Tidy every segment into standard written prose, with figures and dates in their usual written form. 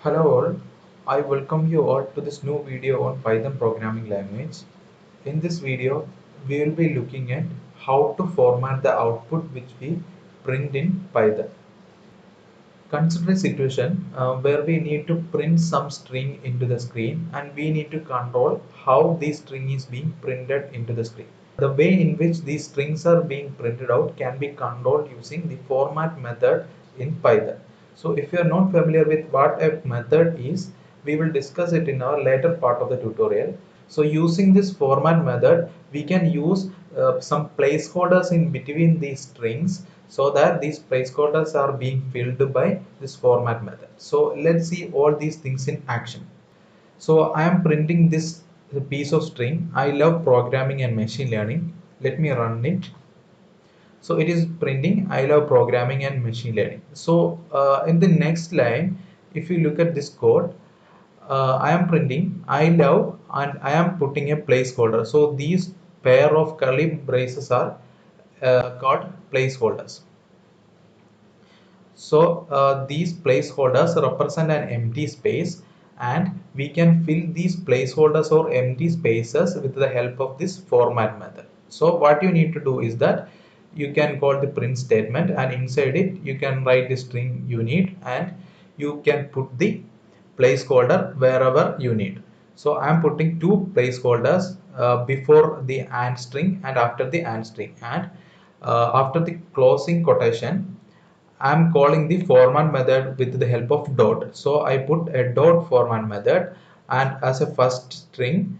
Hello all, I welcome you all to this new video on Python programming language. In this video, we will be looking at how to format the output which we print in Python. Consider a situation where we need to print some string into the screen and we need to control how this string is being printed into the screen. The way in which these strings are being printed out can be controlled using the format method in Python. So if you are not familiar with what a method is, we will discuss it in our later part of the tutorial. So using this format method, we can use some placeholders in between these strings so that these placeholders are being filled by this format method. So let's see all these things in action. So I am printing this piece of string. I love programming and machine learning. Let me run it. So it is printing I love programming and machine learning. So in the next line, if you look at this code, I am printing I love and I am putting a placeholder. So these pair of curly braces are called placeholders. So these placeholders represent an empty space and we can fill these placeholders or empty spaces with the help of this format method. So what you need to do is that you can call the print statement and inside it you can write the string you need and you can put the placeholder wherever you need. So I am putting two placeholders before the and string and after the and string, and after the closing quotation I'm calling the format method with the help of dot. So I put a dot format method, and as a first string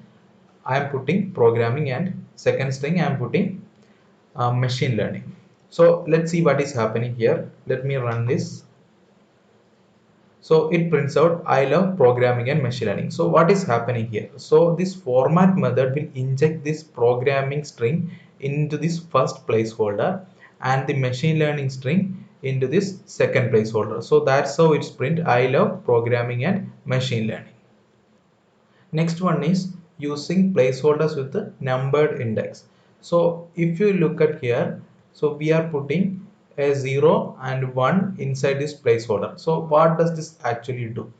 I am putting programming and second string I am putting machine learning. So let's see what is happening here. Let me run this. So it prints out I love programming and machine learning. So what is happening here? So this format method will inject this programming string into this first placeholder and the machine learning string into this second placeholder. So that's how it's print I love programming and machine learning. Next one is using placeholders with the numbered index. So if you look at here, so we are putting a 0 and 1 inside this placeholder. So what does this actually do?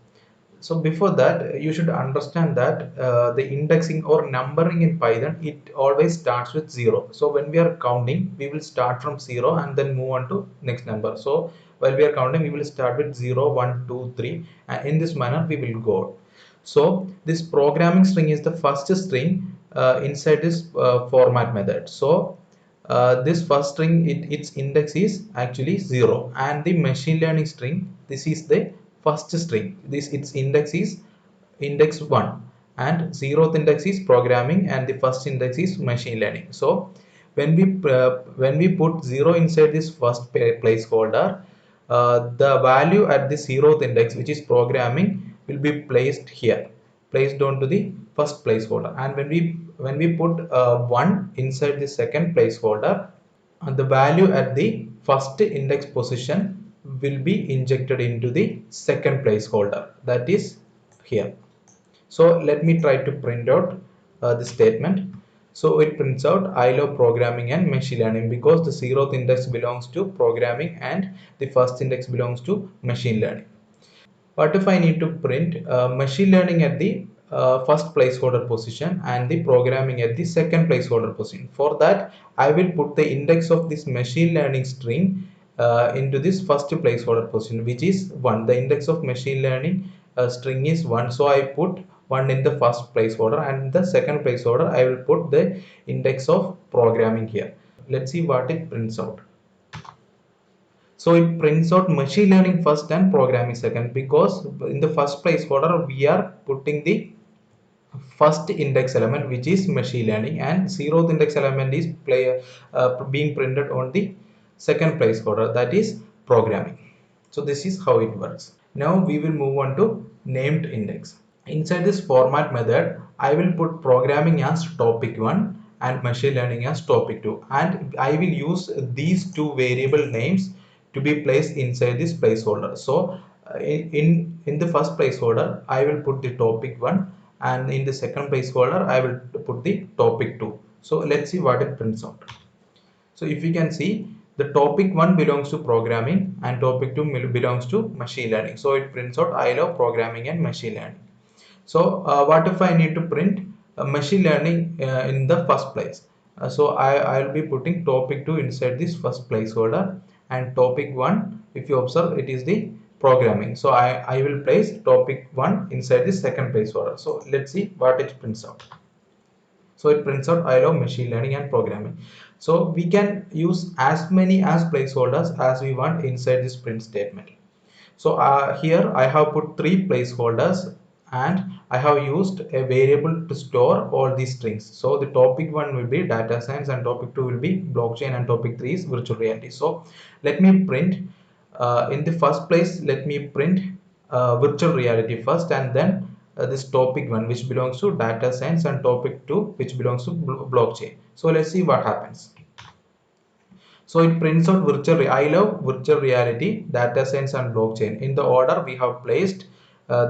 So before that, you should understand that the indexing or numbering in Python, it always starts with 0. So when we are counting, we will start from 0 and then move on to next number. So while we are counting, we will start with 0, 1, 2, 3, and in this manner we will go. So this programming string is the first string inside this format method. So this first string, its index is actually 0, and the machine learning string, this is the first string, this its index is index 1, and 0th index is programming and the first index is machine learning. So when we put 0 inside this first placeholder, the value at the 0th index, which is programming, will be placed here, placed onto the first placeholder. And when we put 1 inside the second placeholder, the value at the first index position will be injected into the second placeholder, that is here. So let me try to print out the statement. So it prints out I love programming and machine learning because the 0th index belongs to programming and the first index belongs to machine learning. What if I need to print machine learning at the first placeholder position and the programming at the second placeholder position? For that, I will put the index of this machine learning string into this first placeholder position, which is 1. The index of machine learning string is 1. So I put 1 in the first placeholder, and the second placeholder I will put the index of programming here. Let's see what it prints out. So it prints out machine learning first and programming second, because in the first placeholder we are putting the first index element, which is machine learning, and 0th index element is being printed on the second placeholder, that is programming. So this is how it works. Now we will move on to named index. Inside this format method, I will put programming as topic 1 and machine learning as topic 2, and I will use these two variable names to be placed inside this placeholder. So in the first placeholder I will put the topic 1, and in the second placeholder I will put the topic 2. So let's see what it prints out. So if you can see, the topic 1 belongs to programming and topic 2 belongs to machine learning. So it prints out I love programming and machine learning. So what if I need to print machine learning in the first place? So I'll be putting topic 2 inside this first placeholder, and topic 1, if you observe, it is the programming. So I will place topic 1 inside the second placeholder. So let's see what it prints out. So it prints out I love machine learning and programming. So we can use as many as placeholders as we want inside this print statement. So here I have put 3 placeholders, and I have used a variable to store all these strings. So the topic 1 will be data science, and topic 2 will be blockchain, and topic 3 is virtual reality. So let me print in the first place, let me print virtual reality first, and then this topic 1 which belongs to data science, and topic 2 which belongs to blockchain. So let's see what happens. So it prints out I love virtual reality, data science, and blockchain. In the order we have placed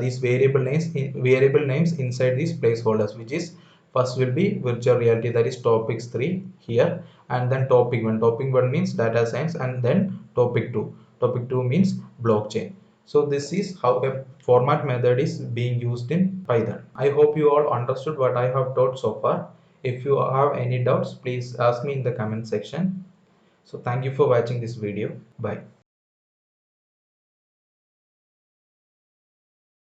these variable names inside these placeholders, which is first will be virtual reality, that is topics 3 here, and then topic 1. Topic 1 means data science, and then topic 2. Topic 2 means blockchain. So this is how a format method is being used in Python. I hope you all understood what I have taught so far. If you have any doubts, please ask me in the comment section. So thank you for watching this video. Bye.